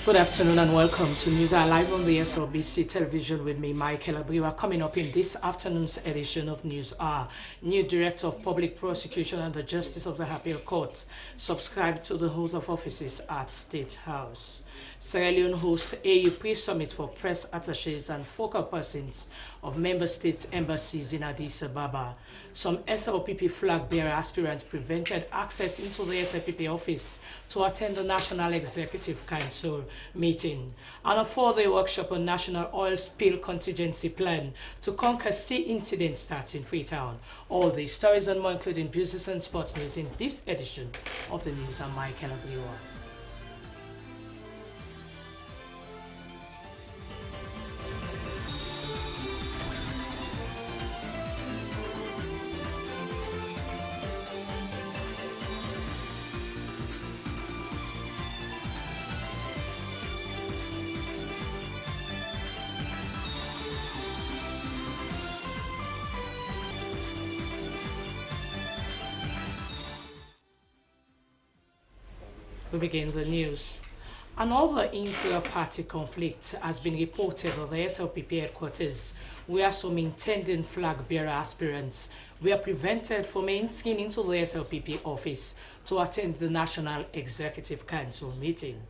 Good afternoon and welcome to News Hour Live on the SLBC television with me, Michaela. Brewa. Coming up in this afternoon's edition of News Hour, new Director of Public Prosecution and the Justice of the Appeal Court subscribed to the oath of offices at State House. Sierra Leone hosts AU pre-summit for press attaches and focal persons of member states' embassies in Addis Ababa. Some SLPP flag bearer aspirants prevented access into the SLPP office to attend the National Executive Council meeting, and a 4-day workshop on National Oil Spill Contingency Plan to conquer sea incidents starts in Freetown. All these stories and more, including business and sports news, in this edition of the News. I'm Michaela. We begin the news. Another inter-party conflict has been reported at the SLPP headquarters, where some intending flag-bearer aspirants were prevented from entering into the SLPP office to attend the National Executive Council meeting.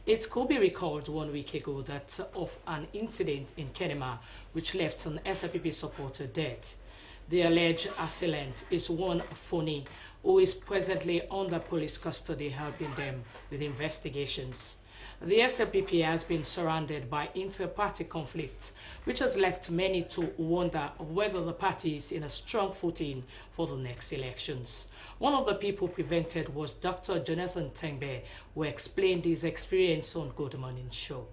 It could be recalled 1 week ago that of an incident in Kenema which left an SLPP supporter dead. The alleged assailant is one Foni, who is presently under police custody helping them with investigations. The SLPP has been surrounded by inter-party conflicts, which has left many to wonder whether the party is in a strong footing for the next elections. One of the people prevented was Dr. Jonathan Tengbe, who explained his experience on Good Morning Show.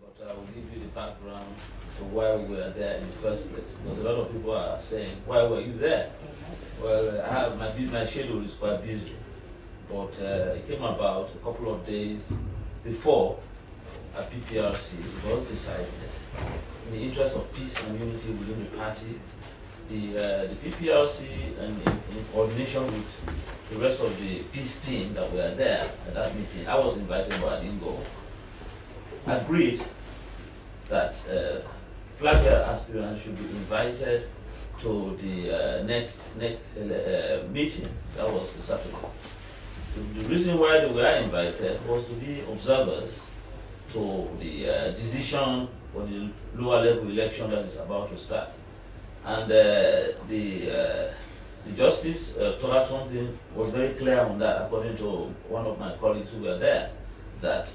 But I will give you the background to why we were there in the first place, because a lot of people are saying, why were you there? Well, I have my schedule is quite busy, but it came about a couple of days before a PPRC. It was decided, in the interest of peace and unity within the party, the PPRC, and in coordination with the rest of the peace team that were there at that meeting, I was invited but I didn't go, agreed that flag bearer aspirants should be invited to the next meeting. That was the Saturday. The reason why they were invited was to be observers to the decision for the lower level election that is about to start. And the Justice Tolatontin was very clear on that, according to one of my colleagues who were there, that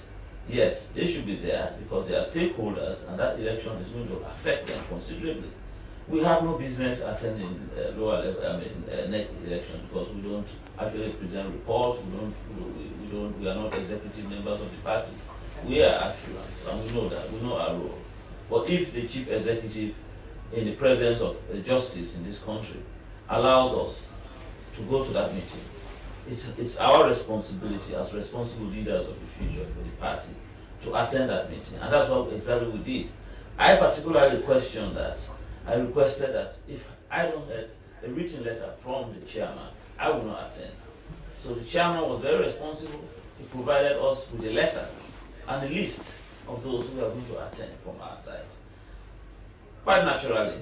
yes, they should be there because they are stakeholders and that election is going to affect them considerably. We have no business attending lower level, next election, because we don't actually present reports, we are not executive members of the party. We are aspirants and we know that, we know our role. But if the chief executive, in the presence of justice in this country, allows us to go to that meeting, it's our responsibility as responsible leaders of the future for the party to attend that meeting, and that's what exactly we did. I particularly questioned that. I requested that if I don't get a written letter from the chairman, I will not attend. So the chairman was very responsible. He provided us with a letter and a list of those who are going to attend from our side. Quite naturally,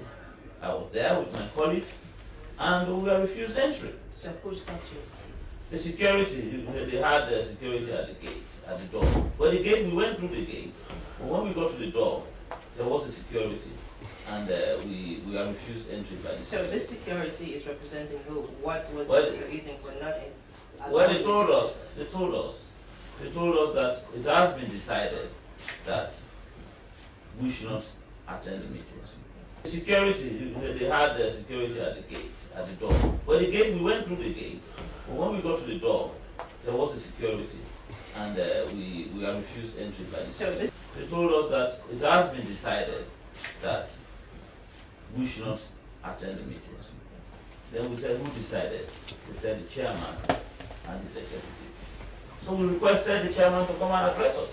I was there with my colleagues and we were refused entry. So who stopped you? The security, they had the security at the gate, at the door. But the gate, we went through the gate. But when we got to the door, there was a security, and we are refused entry by the security. So this security is representing who? What was the reason for not? Well, they told us that it has been decided that we should not attend the meeting. The security, they had the security at the gate, at the door. But the gate, we went through the gate. But when we got to the door, there was a security, and we are refused entry by the security. They told us that it has been decided that we should not attend the meeting. Then we said, who decided? They said the chairman and his executive. So we requested the chairman to come and address us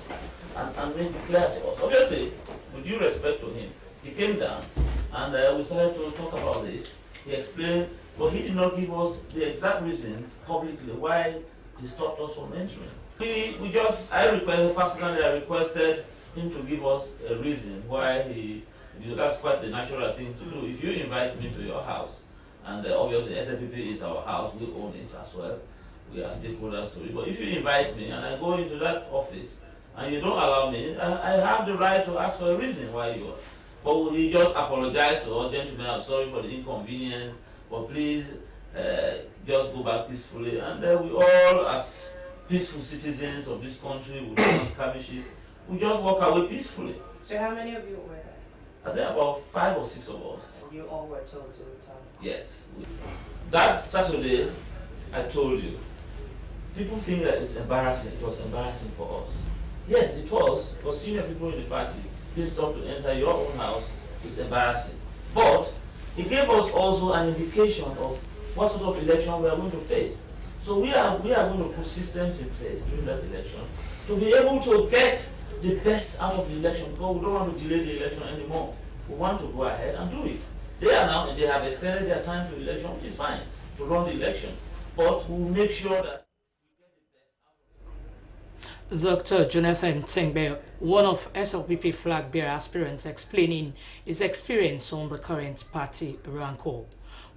and make it clear to us. Obviously, with due respect to him, he came down and we started to talk about this. He explained, but he did not give us the exact reasons publicly why he stopped us from entering. Personally, I requested him to give us a reason why that's quite the natural thing to do. If you invite me to your house, and obviously SLPP is our house, we own it as well, we are stakeholders to it, but if you invite me and I go into that office and you don't allow me, I have the right to ask for a reason why you are. But he just apologized to us, gentlemen, I'm sorry for the inconvenience, but please just go back peacefully. And we all, as peaceful citizens of this country, with no skirmishes, we just walk away peacefully. So how many of you were there? I think about 5 or 6 of us. And you all were told to return? Yes. That Saturday, I told you, people think that it's embarrassing. It was embarrassing for us. Yes, it was, because senior people in the party being stopped to enter your own house is embarrassing. But it gave us also an indication of what sort of election we are going to face. So we are going to put systems in place during that election to be able to get the best out of the election, because we don't want to delay the election anymore. We want to go ahead and do it. They have extended their time to election, which is fine, to run the election. But we'll make sure that Dr. Jonathan Tengbe, one of SLPP flag bearer aspirants, explaining his experience on the current party rancor.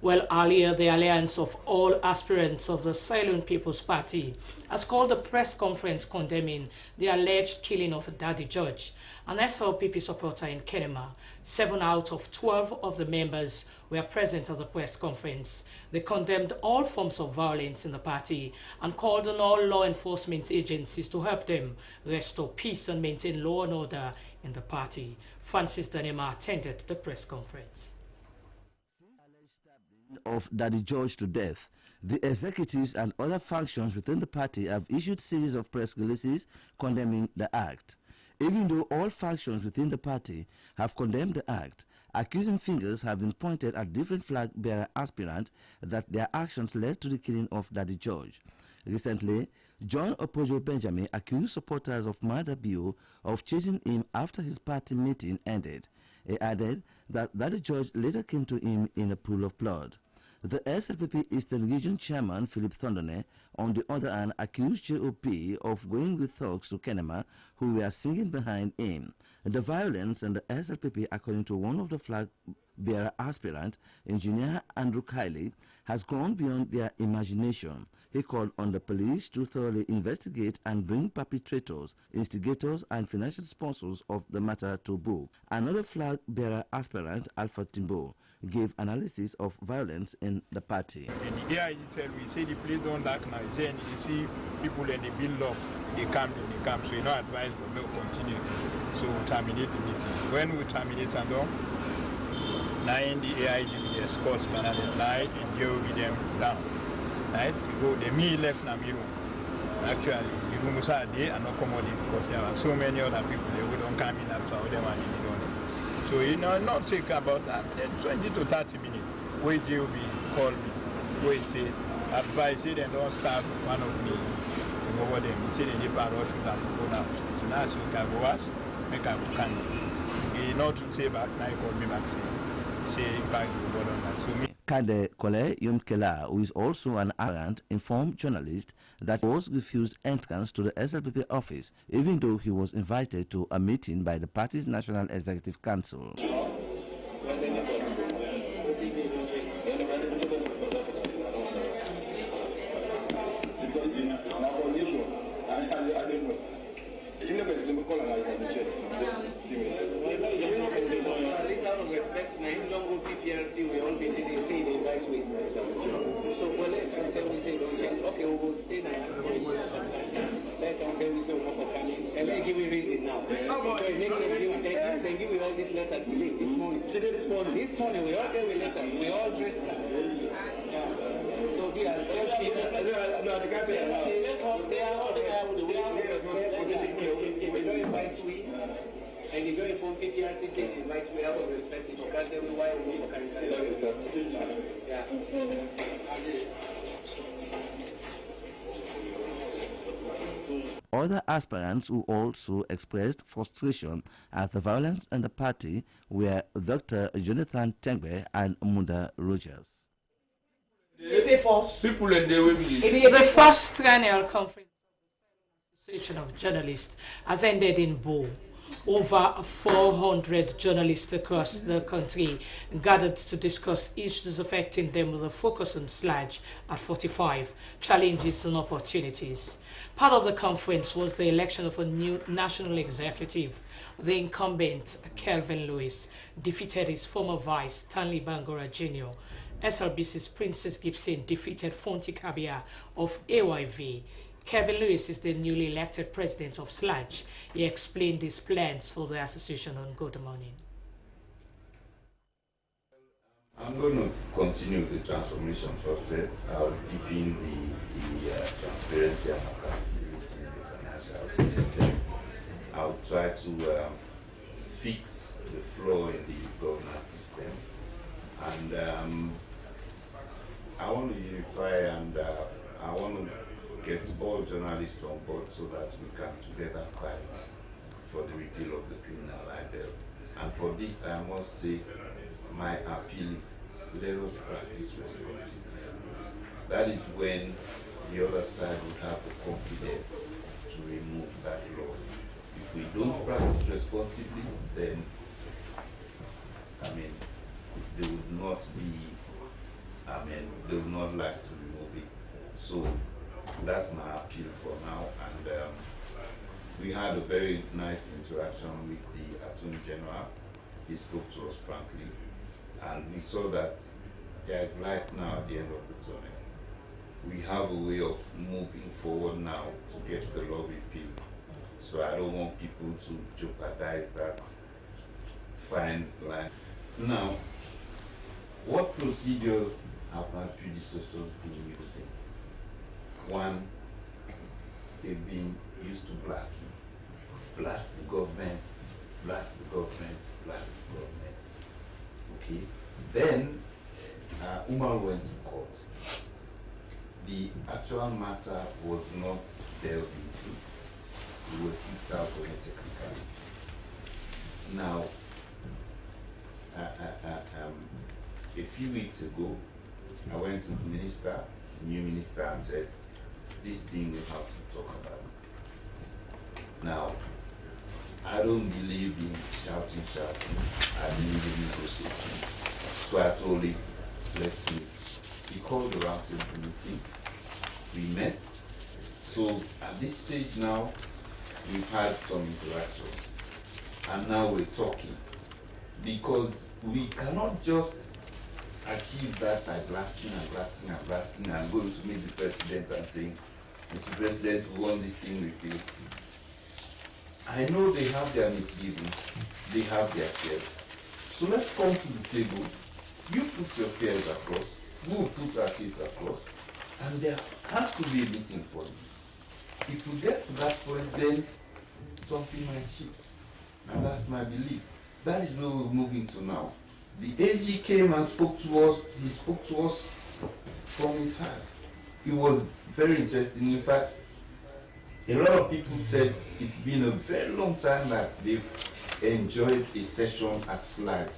Well, earlier, the Alliance of All Aspirants of the Silent People's Party has called a press conference condemning the alleged killing of Daddy George, an SLPP supporter in Kenema. 7 out of 12 of the members were present at the press conference. They condemned all forms of violence in the party and called on all law enforcement agencies to help them restore peace and maintain law and order in the party. Francis Danema attended the press conference. Of Daddy George to death, the executives and other functions within the party have issued series of press releases condemning the act. Even though all factions within the party have condemned the act, accusing fingers have been pointed at different flag bearer aspirants that their actions led to the killing of Daddy George. Recently, John Opojo Benjamin accused supporters of Mada Bio of chasing him after his party meeting ended. He added that Daddy George later came to him in a pool of blood. The SLPP Eastern Region Chairman Philip Thondone, on the other hand, accused JOP of going with thugs to Kenema who were singing behind him. The violence in the SLPP, according to one of the flag bearer aspirant, Engineer Andrew Kiley, has gone beyond their imagination. He called on the police to thoroughly investigate and bring perpetrators, instigators and financial sponsors of the matter to book. Another flag bearer aspirant, Alpha Timbo, gave analysis of violence in the party. In the air, we say the police don't lack now. You see people and they build up, they camp, so you know advice for me to continue. So we terminate the meeting. When we terminate and all, now in the AIG we escort banana light and deal with them down. Right? We go the me left na me room. Actually, the room was there and not commodity because there are so many other people there who don't come in after all them and they don't. So you know, not think about that. Then 20 to 30 minutes, where JOB call me, where he say, advise say they don't start one of me over them. He said they need to rush them to go now. So now so can go ask, make a can. He not to say back, now he call me back say in fact you go on that. So me Kade Kole Michaela, who is also an arrogant, informed journalist that he was refused entrance to the SLPP office, even though he was invited to a meeting by the party's National Executive Council. We all be sitting in the right way. So when they can tell me, say, okay, we will stay nice. Let them tell me, so we're coming. And they give me reason now. They give me all this letter today, this morning. This morning, we all get a letter. We all dressed up. So we are just here. We don't invite we. And if you're from PPRC, say invite me out of respect to because everywhere we go for Other aspirants who also expressed frustration at the violence in the party were Dr. Jonathan Tengbe and Munda Rogers. The first triennial conference Association of Journalists has ended in Bo. Over 400 journalists across the country gathered to discuss issues affecting them with a focus on sludge at 45, challenges and opportunities. Part of the conference was the election of a new national executive. The incumbent, Kelvin Lewis, defeated his former vice, Stanley Bangora Jr. SRBC's Princess Gibson defeated Fonti Kabia of AYV. Kevin Lewis is the newly elected president of SLAJ. He explained his plans for the association on Good Morning. I'm going to continue the transformation process. I'll deepen the transparency and accountability in the financial system. I'll try to fix the flaw in the governance system. And I want to unify and I want to get all journalists on board so that we can together fight for the repeal of the criminal libel. And for this, I must say, my appeal is let us practice responsibly. That is when the other side will have the confidence to remove that law. If we don't practice responsibly, then, they would not be, they would not like to remove it. So that's my appeal for now. And we had a very nice interaction with the Attorney General. He spoke to us frankly. And we saw that there is light now at the end of the tunnel. We have a way of moving forward now to get the law repealed. So I don't want people to jeopardize that fine line. Now, what procedures have my predecessors been using? One, they've been used to blasting. Blast the government, blast the government, blast the government. Okay. Then Umar went to court. The actual matter was not delved into. We were kicked out on a technicality. Now, a few weeks ago, I went to the minister, new minister, and said, this thing we have to talk about it. Now, I don't believe in shouting. I believe in negotiating. So I told him, let's meet. He called the roundtable meeting. We met. So at this stage now, we've had some interaction. And now we're talking. Because we cannot just achieve that by blasting and going to meet the president and saying, Mr. President, we want this thing repealed. I know they have their misgivings, they have their fears. So let's come to the table. You put your fears across, we will put our case across, and there has to be a meeting point. If we get to that point, then something might shift. And that's my belief. That is where we're moving to now. The AG came and spoke to us. He spoke to us from his heart. It was very interesting. In fact, a lot of people said it's been a very long time that they've enjoyed a session at SLAJ.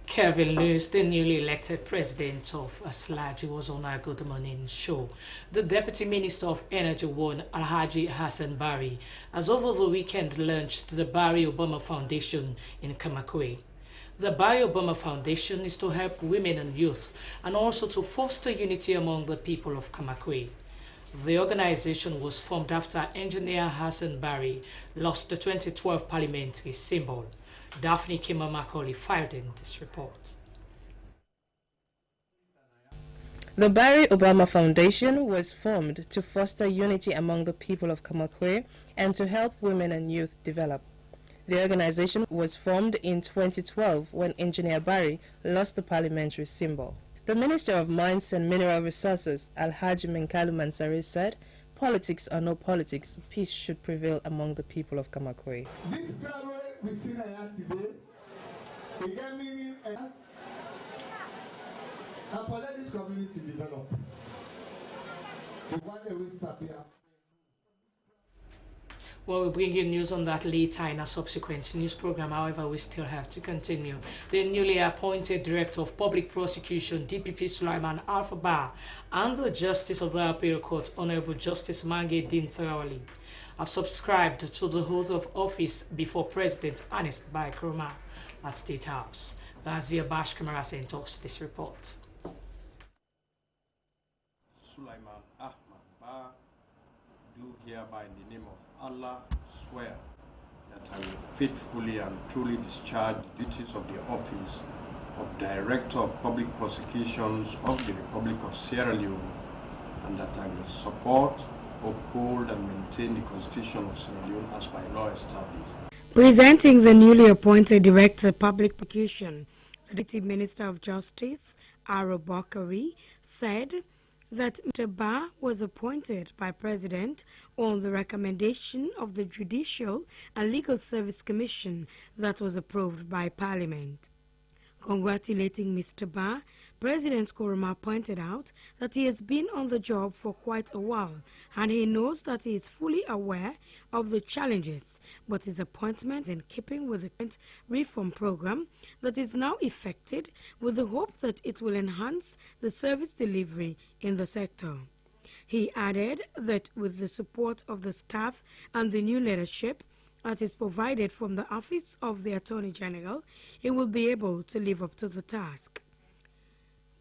Kevin Lewis, the newly elected president of SLAJ, was on our Good Morning show. The Deputy Minister of Energy, Alhaji Hassan Bari, has over the weekend launched the Bari Obama Foundation in Kamakwe. The Bari Obama Foundation is to help women and youth and also to foster unity among the people of Kamakwe. The organization was formed after engineer Hassan Bari lost the 2012 parliamentary symbol. Daphne Kimma-Macaulay filed in this report. The Bari Obama Foundation was formed to foster unity among the people of Kamakwe and to help women and youth develop. The organization was formed in 2012 when engineer Bari lost the parliamentary symbol. The Minister of Mines and Mineral Resources, Alhaji Menkalu Mansari, said, politics or no politics, peace should prevail among the people of Kamakwe. This crowd we see here today, we get meaning and for let this community develop. The one that we stop here. Well, we'll bring you news on that later in a subsequent news program. However, we still have to continue. The newly appointed Director of Public Prosecution, DPP Sulaiman Alfaba, and the Justice of the Appeal Court, Honorable Justice Mange Dintarawali, have subscribed to the oath of office before President Ernest Bai Koroma at State House. Razia Bash Camera sent us this report. Sulaiman Ahmad Ba, do hereby in the name of Allah swear that I will faithfully and truly discharge the duties of the office of Director of Public Prosecutions of the Republic of Sierra Leone, and that I will support, uphold and maintain the Constitution of Sierra Leone as by law established. Presenting the newly appointed Director of Public Prosecution, the Deputy Minister of Justice, Aro Bakari, said that Mr. Ba was appointed by President on the recommendation of the Judicial and Legal Service Commission that was approved by Parliament. Congratulating Mr. Ba, President Koroma pointed out that he has been on the job for quite a while and he knows that he is fully aware of the challenges, but his appointment in keeping with the current reform program that is now effected with the hope that it will enhance the service delivery in the sector. He added that with the support of the staff and the new leadership that is provided from the Office of the Attorney General, he will be able to live up to the task.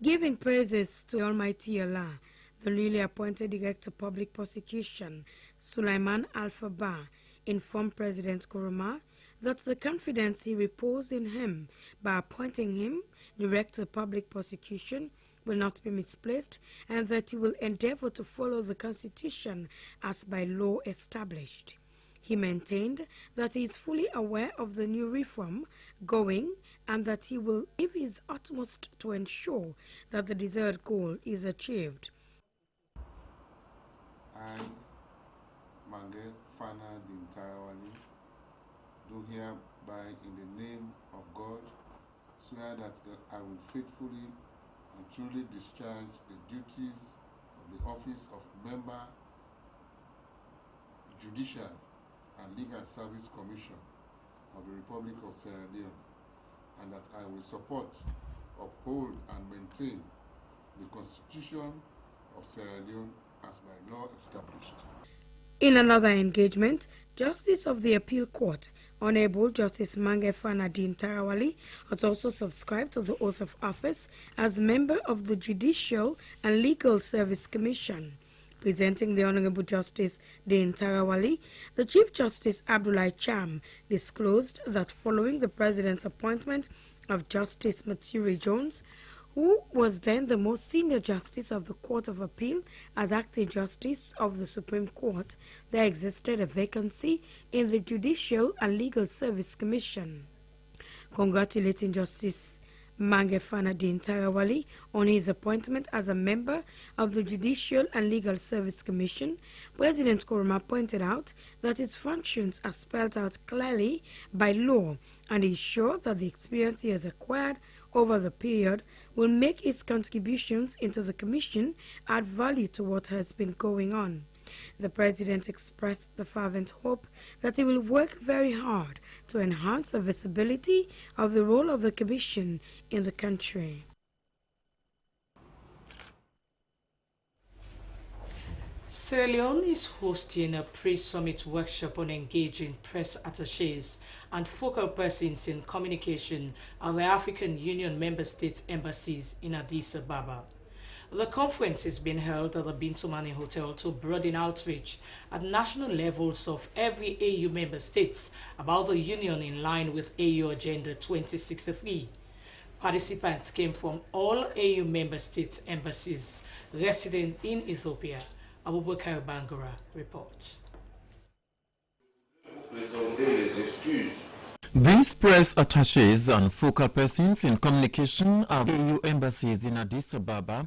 Giving praises to Almighty Allah, the newly appointed Director of Public Prosecution, Sulaiman Alfaba, informed President Koroma that the confidence he reposed in him by appointing him Director of Public Prosecution will not be misplaced and that he will endeavor to follow the Constitution as by law established. He maintained that he is fully aware of the new reform going and that he will give his utmost to ensure that the desired goal is achieved. I, Mange Fana Dintarawali, do hereby in the name of God swear that I will faithfully and truly discharge the duties of the office of Member, Judicial and Legal Service Commission of the Republic of Sierra Leone, and that I will support, uphold and maintain the Constitution of Sierra Leone as by law established. In another engagement, Justice of the Appeal Court, Honorable Justice Mange Fana Dintarawali, has also subscribed to the oath of office as member of the Judicial and Legal Service Commission. Presenting the Honorable Justice Dintarawali, the Chief Justice Abdullah Cham disclosed that following the President's appointment of Justice Matsuri Jones, who was then the most senior justice of the Court of Appeal as acting justice of the Supreme Court, there existed a vacancy in the Judicial and Legal Service Commission. Congratulating Justice Mange Fana Dintarawali on his appointment as a member of the Judicial and Legal Service Commission, President Koroma pointed out that its functions are spelled out clearly by law and is sure that the experience he has acquired over the period will make his contributions into the Commission add value to what has been going on. The President expressed the fervent hope that he will work very hard to enhance the visibility of the role of the Commission in the country. Sierra Leone is hosting a pre-summit workshop on engaging press attachés and focal persons in communication at the African Union member states embassies in Addis Ababa. The conference is being held at the Bintomani Hotel to broaden outreach at national levels of every AU member states about the Union in line with AU Agenda 2063. Participants came from all AU member states embassies resident in Ethiopia. Abubakar Bangura reports. These press attachés and focal persons in communication of AU embassies in Addis Ababa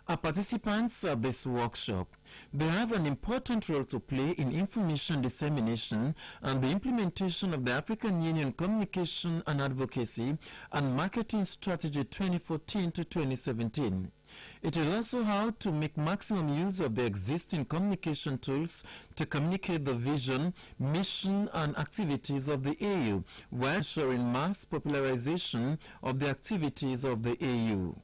are participants of this workshop. They have an important role to play in information dissemination and the implementation of the African Union Communication and Advocacy and Marketing Strategy 2014 to 2017. It is also how to make maximum use of the existing communication tools to communicate the vision, mission and activities of the AU while ensuring mass popularization of the activities of the AU.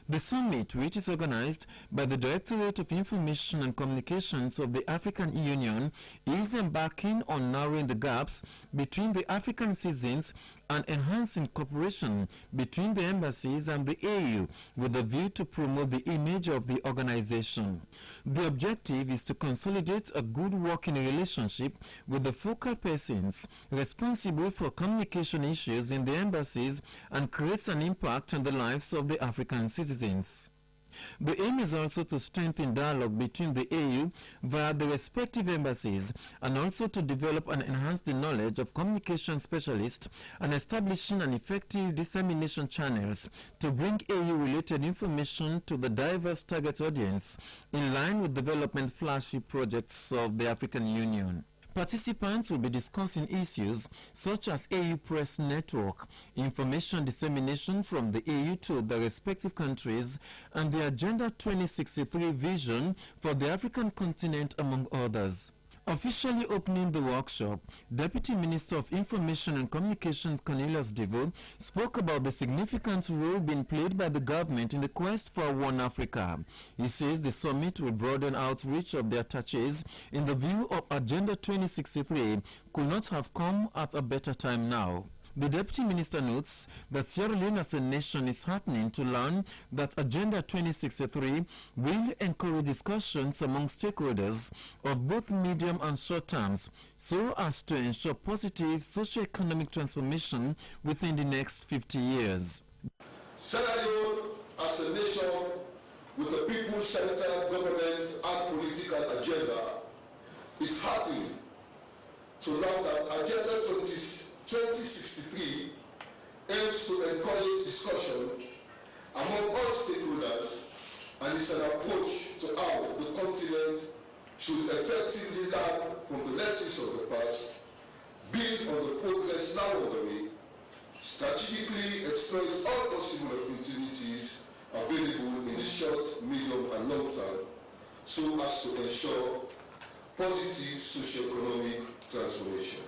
The summit, which is organized by the Directorate of Information and Communications of the African Union, is embarking on narrowing the gaps between the African citizens and enhancing cooperation between the embassies and the AU with a view to promote the image of the organization. The objective is to consolidate a good working relationship with the focal persons responsible for communication issues in the embassies and creates an impact on the lives of the African citizens. The aim is also to strengthen dialogue between the AU via the respective embassies and also to develop and enhance the knowledge of communication specialists and establishing an effective dissemination channels to bring AU-related information to the diverse target audience in line with development flagship projects of the African Union. Participants will be discussing issues such as AU Press Network, information dissemination from the AU to the respective countries, and the Agenda 2063 vision for the African continent, among others. Officially opening the workshop, Deputy Minister of Information and Communications Cornelius Devo spoke about the significant role being played by the government in the quest for One Africa. He says the summit will broaden outreach of the attaches in the view of Agenda 2063 could not have come at a better time now. The Deputy Minister notes that Sierra Leone as a nation is heartening to learn that Agenda 2063 will encourage discussions among stakeholders of both medium and short terms so as to ensure positive socio-economic transformation within the next 50 years. Sierra Leone as a nation with a people-centered government and political agenda is heartening to learn that Agenda 2063 aims to encourage discussion among all stakeholders and is an approach to how the continent should effectively learn from the lessons of the past, build on the progress now underway, strategically exploit all possible opportunities available in the short, medium and long term so as to ensure positive socio-economic transformation.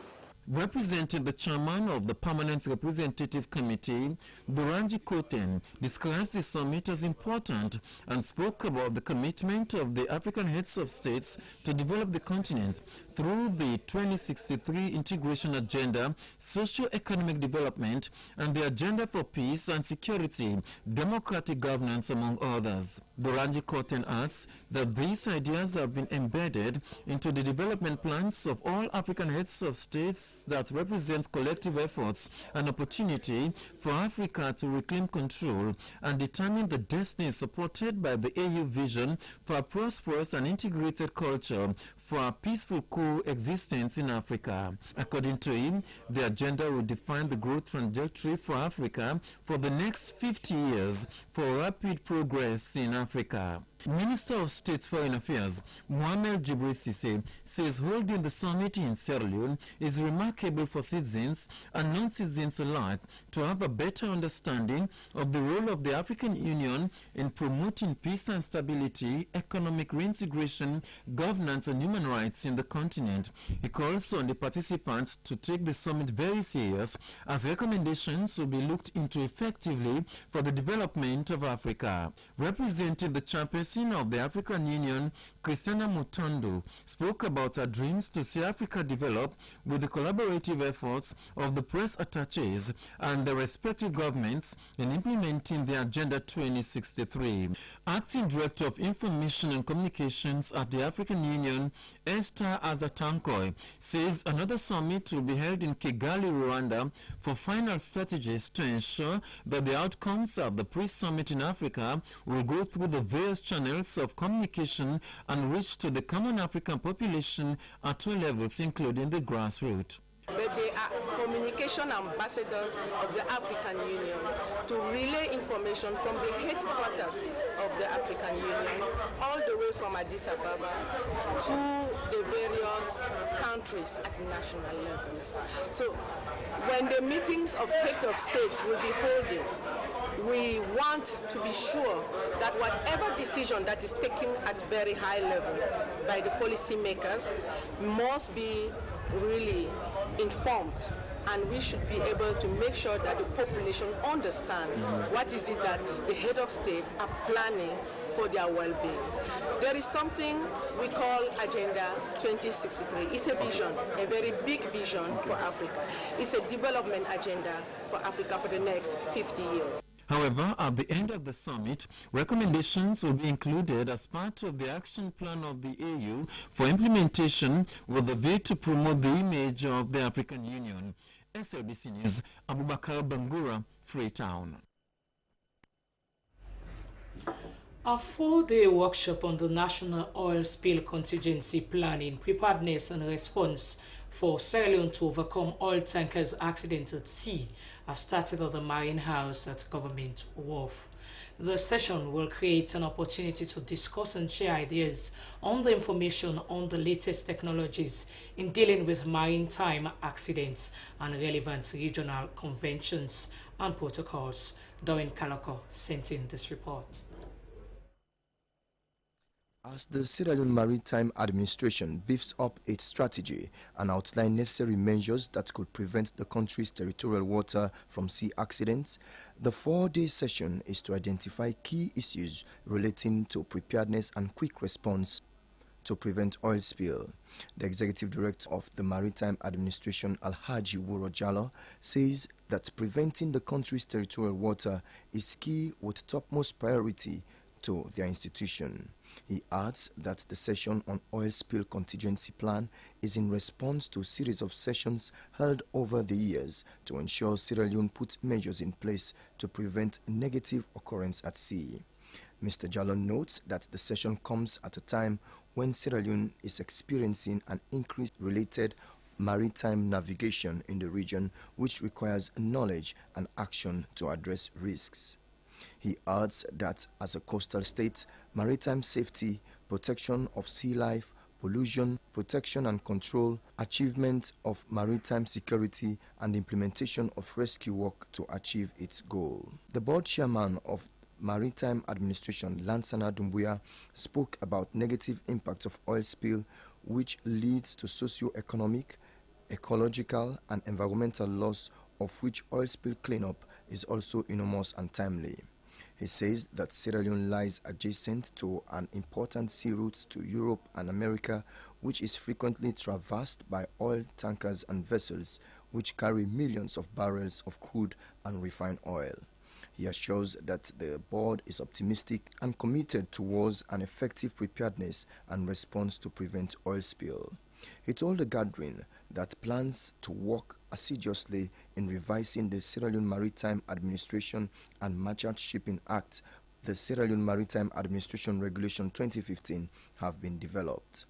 Representing the chairman of the Permanent Representative Committee, Duranji Koten, describes the summit as important and spoke about the commitment of the African heads of states to develop the continent through the 2063 integration agenda, socio-economic development, and the agenda for peace and security, democratic governance, among others. Duranji Koten adds that these ideas have been embedded into the development plans of all African heads of states that represents collective efforts and opportunity for Africa to reclaim control and determine the destiny supported by the AU vision for a prosperous and integrated culture for a peaceful coexistence in Africa. According to him, the agenda will define the growth trajectory for Africa for the next 50 years for rapid progress in Africa. Minister of State Foreign Affairs Mohamed Jibril Cissé says holding the summit in Sierra Leone is remarkable for citizens and non-citizens alike to have a better understanding of the role of the African Union in promoting peace and stability, economic reintegration, governance and human rights in the continent. He calls on the participants to take the summit very serious as recommendations will be looked into effectively for the development of Africa. Representing the chairperson of the African Union, Christiana Mutondo, spoke about her dreams to see Africa develop with the collaborative efforts of the press attaches and the respective governments in implementing the Agenda 2063. Acting Director of Information and Communications at the African Union, Esther Azatankoi, says another summit will be held in Kigali, Rwanda, for final strategies to ensure that the outcomes of the pre-summit in Africa will go through the various channels of communication and reach to the common African population at all levels, including the grassroots. but they are communication ambassadors of the African Union to relay information from the headquarters of the African Union all the way from Addis Ababa to the various countries at national levels. So when the meetings of heads of states will be holding, we want to be sure that whatever decision that is taken at very high level by the policymakers must be really informed, and we should be able to make sure that the population understand what is it that the head of state are planning for their well-being. There is something we call Agenda 2063. It's a vision, a very big vision for Africa. It's a development agenda for Africa for the next 50 years. However, at the end of the summit, recommendations will be included as part of the action plan of the AU for implementation with the view to promote the image of the African Union. SLBC News, Abubakar Bangura, Freetown. A 4-day workshop on the National Oil Spill Contingency Planning, Preparedness and Response for Sierra Leone to overcome oil tankers accidents at sea has started at the Marine House at Government Wharf. The session will create an opportunity to discuss and share ideas on the information on the latest technologies in dealing with maritime accidents and relevant regional conventions and protocols. Doreen Kaloko sent in this report. As the Sierra Leone Maritime Administration beefs up its strategy and outlines necessary measures that could prevent the country's territorial water from sea accidents, the 4-day session is to identify key issues relating to preparedness and quick response to prevent oil spill. The Executive Director of the Maritime Administration, Alhaji Wuro Jallo, says that preventing the country's territorial water is key with topmost priority to their institution. He adds that the session on oil spill contingency plan is in response to a series of sessions held over the years to ensure Sierra Leone puts measures in place to prevent negative occurrence at sea. Mr. Jallo notes that the session comes at a time when Sierra Leone is experiencing an increase related maritime navigation in the region, which requires knowledge and action to address risks. He adds that as a coastal state, maritime safety, protection of sea life, pollution, protection and control, achievement of maritime security, and implementation of rescue work to achieve its goal. The board chairman of Maritime Administration, Lansana Dumbuya, spoke about negative impact of oil spill, which leads to socio-economic, ecological, and environmental loss, of which oil spill cleanup is also enormous and timely. He says that Sierra Leone lies adjacent to an important sea route to Europe and America, which is frequently traversed by oil tankers and vessels which carry millions of barrels of crude and refined oil. He assures that the board is optimistic and committed towards an effective preparedness and response to prevent oil spill. He told the gathering that plans to work assiduously in revising the Sierra Leone Maritime Administration and Merchant Shipping Act, the Sierra Leone Maritime Administration Regulation 2015, have been developed.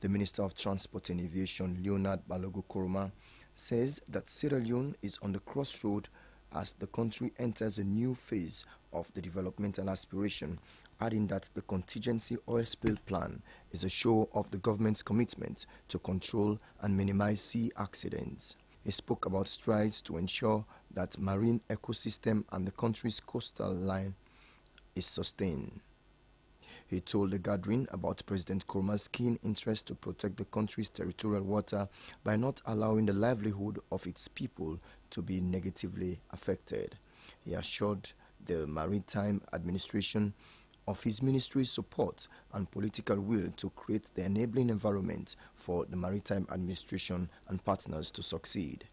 The Minister of Transport and Aviation, Leonard Balogo Koroma, says that Sierra Leone is on the crossroad as the country enters a new phase of the developmental aspiration, adding that the contingency oil spill plan is a show of the government's commitment to control and minimize sea accidents. He spoke about strides to ensure that marine ecosystem and the country's coastal line is sustained. He told the gathering about President Koroma's keen interest to protect the country's territorial water by not allowing the livelihood of its people to be negatively affected. He assured the Maritime Administration of his ministry's support and political will to create the enabling environment for the Maritime Administration and partners to succeed.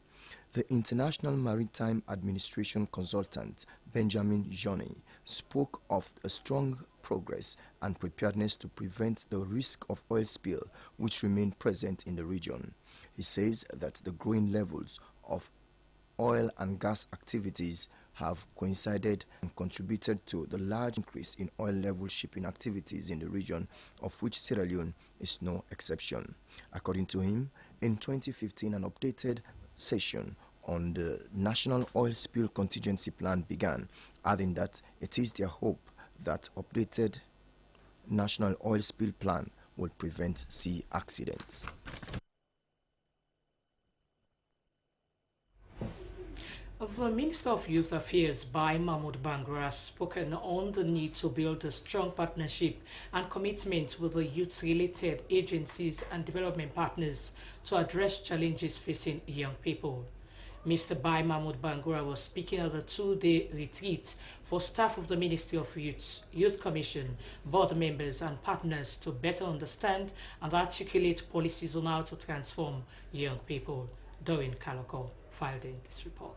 The International Maritime Administration consultant, Benjamin Johnny, spoke of a strong progress and preparedness to prevent the risk of oil spill which remain present in the region. He says that the growing levels of oil and gas activities have coincided and contributed to the large increase in oil-level shipping activities in the region, of which Sierra Leone is no exception. According to him, in 2015, an updated session on the National Oil Spill Contingency Plan began, adding that it is their hope that updated National Oil Spill Plan will prevent sea accidents. The Minister of Youth Affairs, Bai Mahmoud Bangra, has spoken on the need to build a strong partnership and commitment with the youth-related agencies and development partners to address challenges facing young people. Mr. Bai Mahmoud Bangra was speaking at the two-day retreat for staff of the Ministry of Youth Commission, board members and partners to better understand and articulate policies on how to transform young people. Doreen Kaloko filed in this report.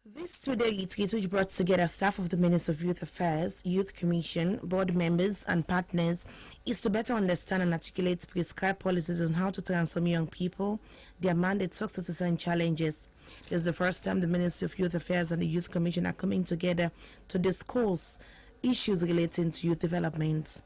This two-day retreat, which brought together staff of the Ministry of Youth Affairs, Youth Commission, board members and partners, is to better understand and articulate prescribed policies on how to transform young people, their mandate, successes and challenges. This is the first time the Ministry of Youth Affairs and the Youth Commission are coming together to discuss issues relating to youth development.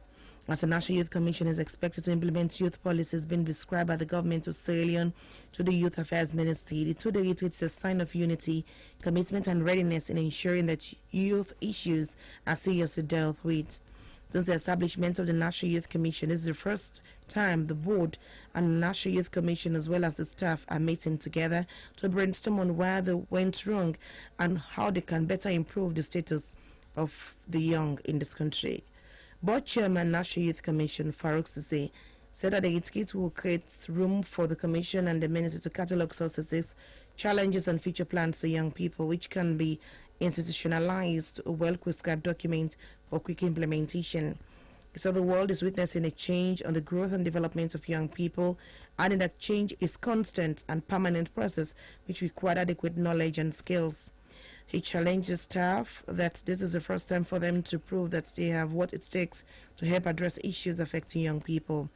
As the National Youth Commission is expected to implement youth policies being prescribed by the government of Sierra Leone to the Youth Affairs Ministry, the two-day retreat is a sign of unity, commitment and readiness in ensuring that youth issues are seriously dealt with. Since the establishment of the National Youth Commission, this is the first time the board and the National Youth Commission as well as the staff are meeting together to brainstorm on where they went wrong and how they can better improve the status of the young in this country. Board Chairman National Youth Commission Farouk Sise said that the retreat will create room for the Commission and the Ministry to catalogue successes, challenges and future plans for young people, which can be institutionalized to a well-prescribed document for quick implementation. He said the world is witnessing a change on the growth and development of young people, adding that change is constant and permanent process which requires adequate knowledge and skills. He challenged the staff that this is the first time for them to prove that they have what it takes to help address issues affecting young people.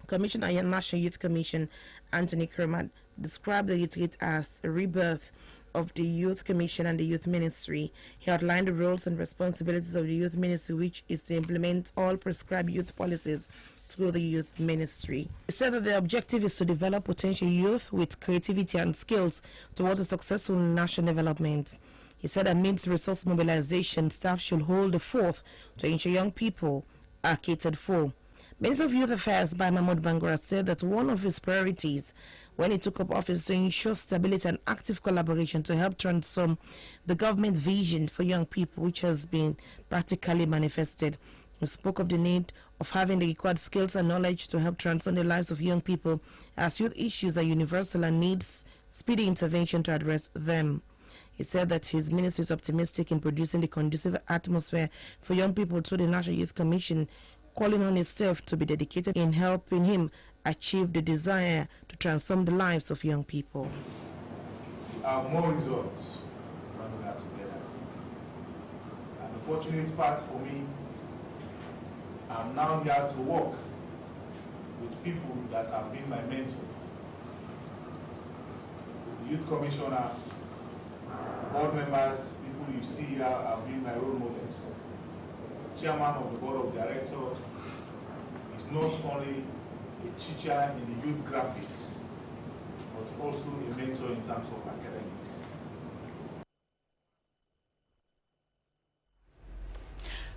Commissioner of National Youth Commission Anthony Kermad described the retreat as a rebirth of the Youth Commission and the Youth Ministry. He outlined the roles and responsibilities of the Youth Ministry, which is to implement all prescribed youth policies through the Youth Ministry. He said that the objective is to develop potential youth with creativity and skills towards a successful national development. He said amidst resource mobilization, staff should hold the fort to ensure young people are catered for. Minister of Youth Affairs Bai Mahmoud Bangra said that one of his priorities when he took up office is to ensure stability and active collaboration to help transform the government vision for young people, which has been practically manifested. He spoke of the need of having the required skills and knowledge to help transform the lives of young people, as youth issues are universal and needs speedy intervention to address them. He said that his ministry is optimistic in producing the conducive atmosphere for young people through the National Youth Commission, calling on itself to be dedicated in helping him achieve the desire to transform the lives of young people. More results when we are together. And the fortunate part for me, I'm now here to work with people that have been my mentor. The Youth Commissioner, board members, people you see here have been my role models. The chairman of the board of directors is not only a teacher in the youth graphics, but also a mentor in terms of academics.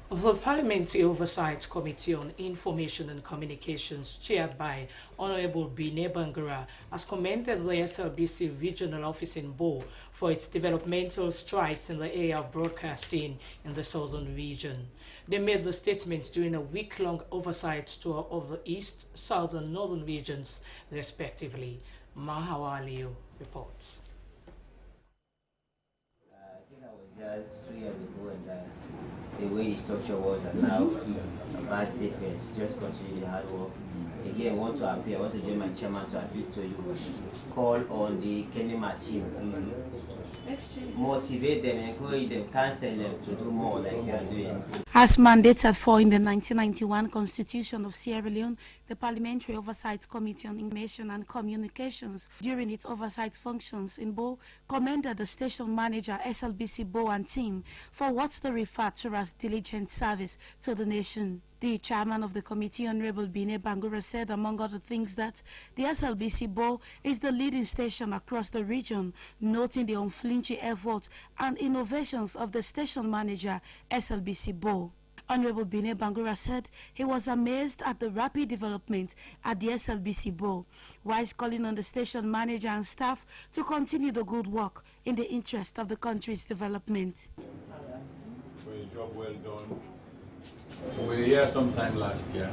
The Parliamentary Oversight Committee on Information and Communications, chaired by Honorable Bine Bangura, has commended the SLBC Regional Office in Bo for its developmental strides in the area of broadcasting in the southern region. They made the statement during a week-long oversight tour of the east, south and northern regions, respectively. Mahawa Leo reports. I think I was there 2 years ago, and the way the structure was, and now a vast difference. Just continue the hard work. Again, I want to appeal. I want to join my chairman to appeal to you. Call on the Kenema team. Motivate them, encourage them, counsel them to do more like you are doing. As mandated for in the 1991 Constitution of Sierra Leone, The Parliamentary Oversight Committee on Information and Communications, during its oversight functions in Bo, commended the station manager, SLBC Bo and team for what they refer to as diligent service to the nation. The chairman of the committee, Honorable Bine Bangura, said, among other things, that the SLBC Bo is the leading station across the region, noting the unflinching effort and innovations of the station manager, SLBC Bo. Honorable Bine Bangura said he was amazed at the rapid development at the SLBC Bo, whilst calling on the station manager and staff to continue the good work in the interest of the country's development. For a job well done. We were here sometime last year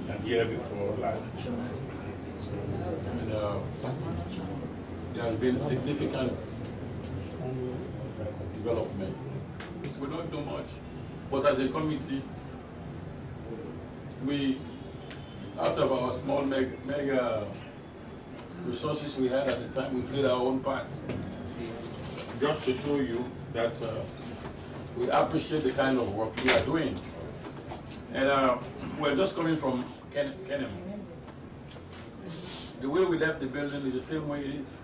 and year before last. And there has been significant development. We don't do much, but as a committee, we, out of our small mega resources we had at the time, we played our own part. Just to show you that we appreciate the kind of work we are doing. And we're just coming from Kenem. The way we left the building is the same way it is.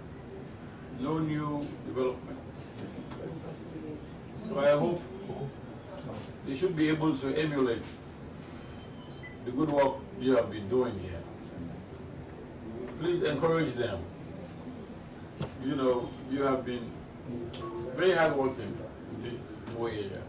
No new development. So I hope they should be able to emulate the good work you have been doing here. Please encourage them. You know, you have been very hardworking in this area.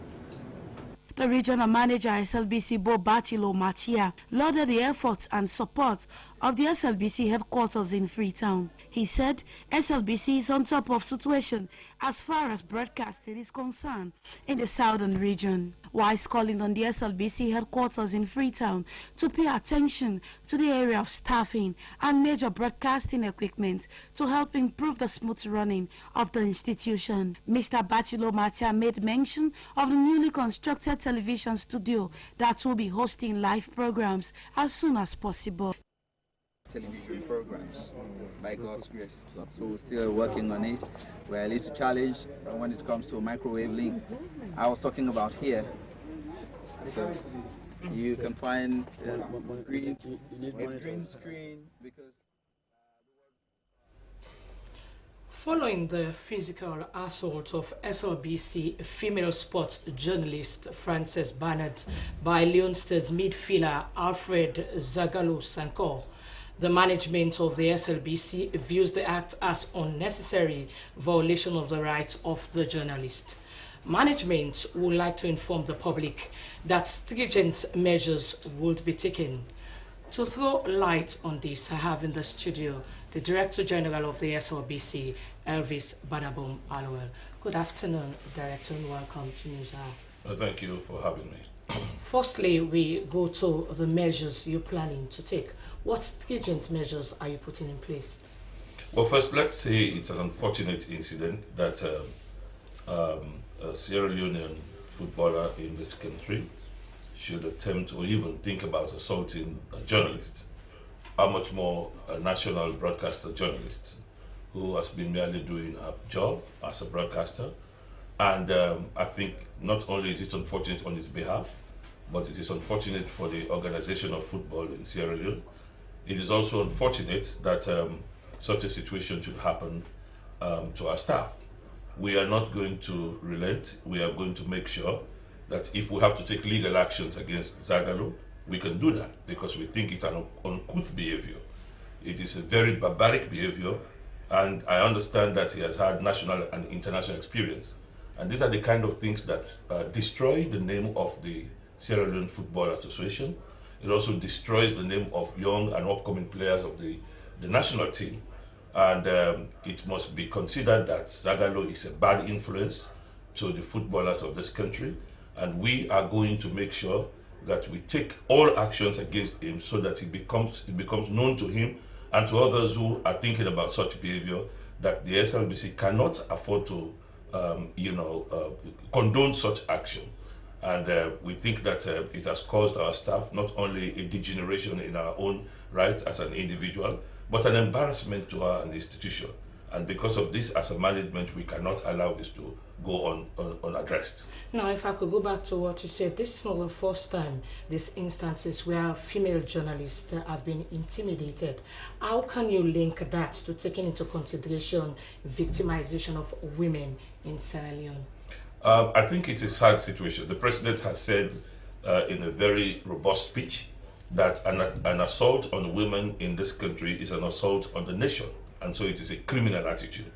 The regional manager, SLBC Bo Batilo Matia, lauded the efforts and support of the SLBC headquarters in Freetown. He said SLBC is on top of situation as far as broadcasting is concerned in the southern region, whilst calling on the SLBC headquarters in Freetown to pay attention to the area of staffing and major broadcasting equipment to help improve the smooth running of the institution. Mr. Batilo Matia made mention of the newly constructed television studio that will be hosting live programs as soon as possible. Television programs, by God's grace. So we're still working on it. We're a little challenged when it comes to microwave link. I was talking about here. So you can find green screen because. Following the physical assault of SLBC female sports journalist Frances Barnett by Leonster's midfielder Alfred Zagalo Sanko, the management of the SLBC views the act as unnecessary violation of the rights of the journalist. Management would like to inform the public that stringent measures would be taken. To throw light on this, I have in the studio the Director General of the SLBC, Elvis Banabom Alowell. Good afternoon, Director, and welcome to News Hour. Thank you for having me. Firstly, we go to the measures you're planning to take. What stringent measures are you putting in place? Well, first, let's say it's an unfortunate incident that a Sierra Leonean footballer in this country should attempt or even think about assaulting a journalist. How much more a national broadcaster journalist who has been merely doing a job as a broadcaster. And I think not only is it unfortunate on his behalf, but it is unfortunate for the organization of football in Sierra Leone. It is also unfortunate that such a situation should happen to our staff. We are not going to relent. We are going to make sure that if we have to take legal actions against Zagalo, we can do that because we think it's an uncouth behavior. It is a very barbaric behavior, and I understand that he has had national and international experience. And these are the kind of things that destroy the name of the Sierra Leone Football Association. It also destroys the name of young and upcoming players of the national team. And it must be considered that Zagalo is a bad influence to the footballers of this country. And we are going to make sure that we take all actions against him so that it becomes known to him and to others who are thinking about such behavior that the SLBC cannot afford to condone such action. And we think that it has caused our staff not only a degeneration in our own right as an individual, but an embarrassment to our institution. And because of this, as a management, we cannot allow this to go unaddressed. Now, if I could go back to what you said, this is not the first time these instances where female journalists have been intimidated. How can you link that to taking into consideration victimization of women in Sierra Leone? I think it's a sad situation. The president has said in a very robust speech that an assault on women in this country is an assault on the nation, and so it is a criminal attitude.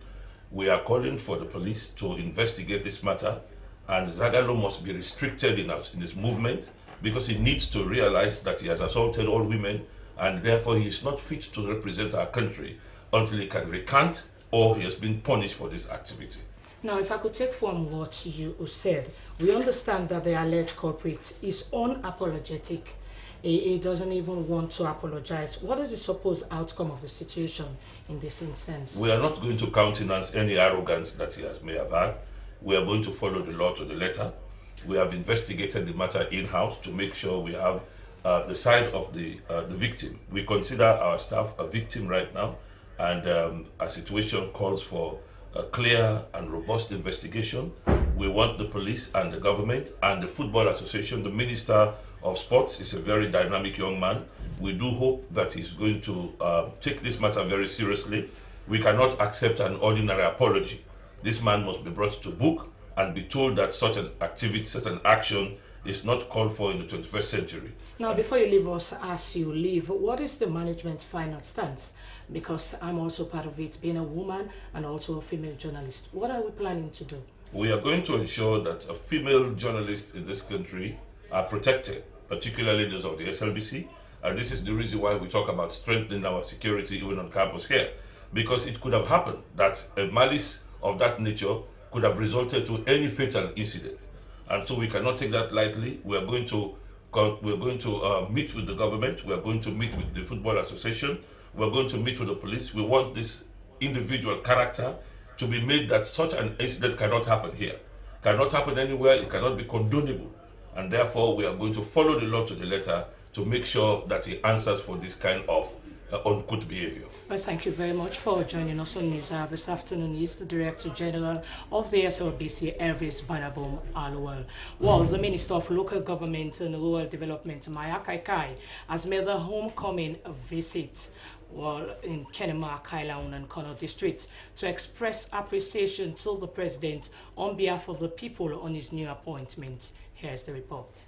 We are calling for the police to investigate this matter, and Zagalo must be restricted in his movement because he needs to realize that he has assaulted all women, and therefore he is not fit to represent our country until he can recant or he has been punished for this activity. Now, if I could take from what you said, we understand that the alleged culprit is unapologetic. He doesn't even want to apologize. What is the supposed outcome of the situation in this instance? We are not going to countenance any arrogance that he may have had. We are going to follow the law to the letter. We have investigated the matter in-house to make sure we have the side of the victim. We consider our staff a victim right now, and our situation calls for a clear and robust investigation. We want the police and the government and the Football Association. The Minister of Sports is a very dynamic young man. We do hope that he's going to take this matter very seriously. We cannot accept an ordinary apology. This man must be brought to book and be told that such an activity, such an action is not called for in the 21st century. Now, before you leave us, as you leave, what is the management's final stance? Because I'm also part of it, being a woman and also a female journalist. What are we planning to do? We are going to ensure that female journalists in this country are protected, particularly those of the SLBC. And this is the reason why we talk about strengthening our security even on campus here. Because it could have happened that a malice of that nature could have resulted to any fatal incident. And so we cannot take that lightly. We are going to meet with the government. We are going to meet with the Football Association. We are going to meet with the police. We want this individual character to be made that such an incident cannot happen here. Cannot happen anywhere. It cannot be condonable. And therefore, we are going to follow the law to the letter to make sure that he answers for this kind of uncouth behavior. Well, thank you very much for joining us on News Hour this afternoon. He's the Director General of the SLBC, Elvis Banabom Alwell. Well, the Minister of Local Government and Rural Development, Maya Kaikai, has made a homecoming visit in Kenema, Kailaun and Kono District to express appreciation to the President on behalf of the people on his new appointment. Here's the report.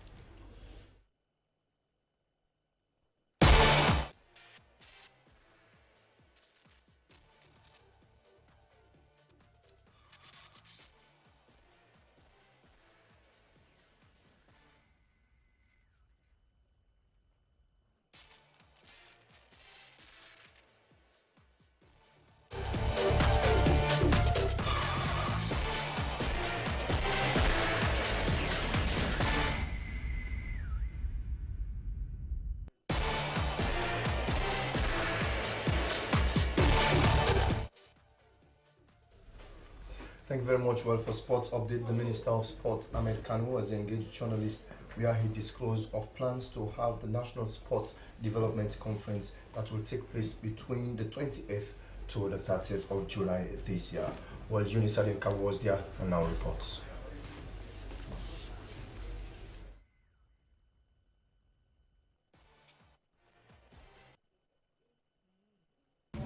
Thank you very much. Well, for Sports Update, the Minister of Sport, Ahmed Kanu, has engaged journalists where he disclosed of plans to have the National Sports Development Conference that will take place between the 28th to the 30th of July this year. Well, Eunice Adenka was there and now reports.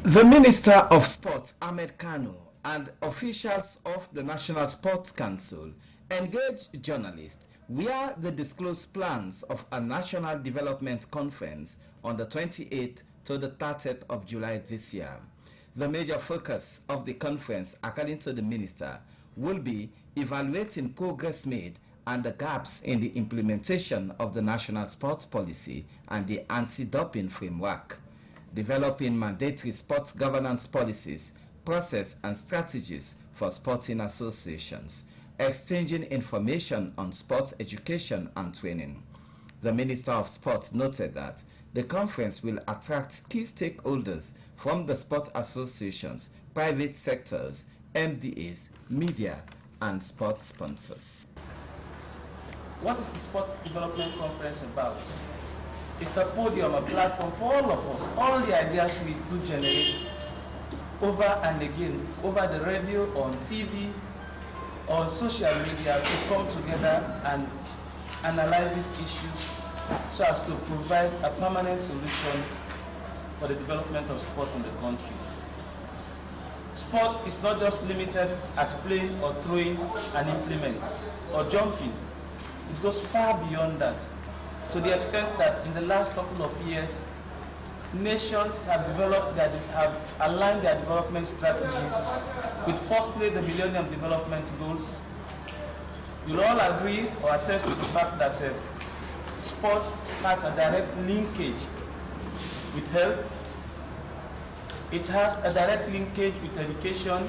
The Minister of Sport, Ahmed Kanu, and officials of the National Sports Council engaged journalists where they disclosed plans of a National Development Conference on the 28th to the 30th of July this year. The major focus of the conference, according to the minister, will be evaluating progress made and the gaps in the implementation of the national sports policy and the anti-doping framework, developing mandatory sports governance policies, process and strategies for sporting associations, exchanging information on sports education and training. The Minister of Sport noted that the conference will attract key stakeholders from the sport associations, private sectors, MDAs, media, and sports sponsors. What is the Sport Development Conference about? It's a podium, a platform for all of us, all the ideas we do generate over and again, over the radio, on TV, on social media, to come together and analyze these issues so as to provide a permanent solution for the development of sports in the country. Sports is not just limited at playing or throwing an implement or jumping. It goes far beyond that, to the extent that in the last couple of years, nations have have aligned their development strategies with firstly the Millennium Development Goals. You'll all agree or attest to the fact that sport has a direct linkage with health. It has a direct linkage with education,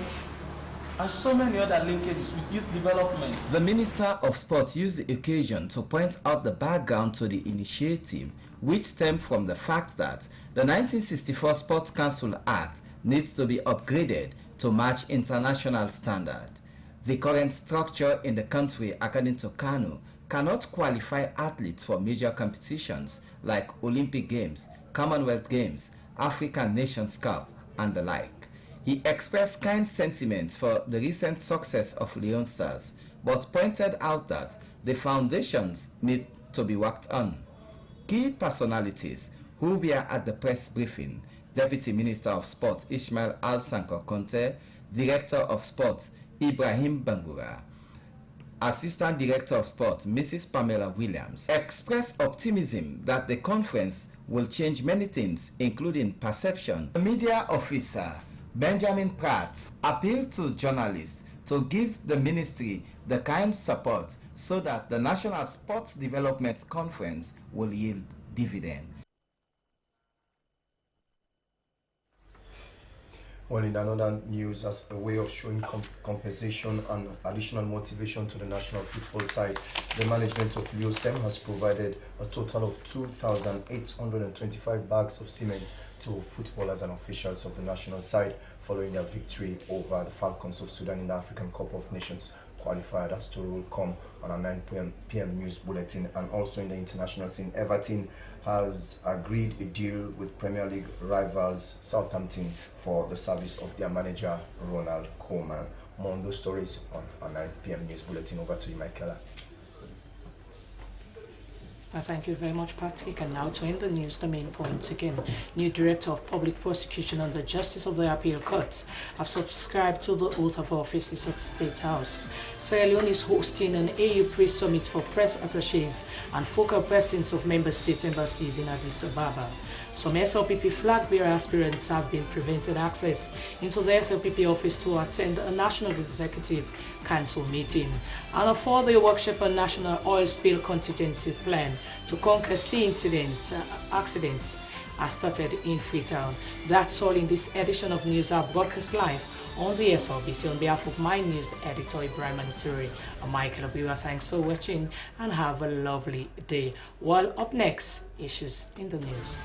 and so many other linkages with youth development. The Minister of Sports used the occasion to point out the background to the initiative, which stemmed from the fact that the 1964 Sports Council Act needs to be upgraded to match international standard. The current structure in the country, according to Kanu, cannot qualify athletes for major competitions like Olympic Games, Commonwealth Games, African Nations Cup, and the like. He expressed kind sentiments for the recent success of Leon Stars, but pointed out that the foundations need to be worked on. Key personalities who were at the press briefing: Deputy Minister of Sport Ismail Al-Sanko Conte, Director of Sport Ibrahim Bangura, Assistant Director of Sport Mrs. Pamela Williams, expressed optimism that the conference will change many things, including perception. The media officer Benjamin Pratt appealed to journalists to give the ministry the kind support so that the National Sports Development Conference will yield dividend. Well, in another news, as a way of showing compensation and additional motivation to the national football side, the management of LEOSEM has provided a total of 2,825 bags of cement to footballers and officials of the national side following their victory over the Falcons of Sudan in the African Cup of Nations qualifier. That story will come on our 9 p.m. news bulletin. And also in the international scene, Everton has agreed a deal with Premier League rivals Southampton for the service of their manager Ronald Koeman. More on those stories on our 9 p.m. news bulletin. Over to you, Michaela. Thank you very much, Patrick. And now to end the news, the main points again. New Director of Public Prosecution and the Justice of the Appeal Court have subscribed to the oath of offices at State House. Sierra Leone is hosting an AU Press Summit for press attaches and focal persons of member state embassies in Addis Ababa. Some SLPP flag bearer aspirants have been prevented access into the SLPP office to attend a National Executive Council meeting. And a further workshop on National Oil Spill Contingency Plan to conquer sea accidents has started in Freetown. That's all in this edition of News Hub broadcast live on the SLBC. On behalf of my news editor Ibrahim Ansuri and Michaela, Brewa, thanks for watching and have a lovely day. While up next, issues in the news.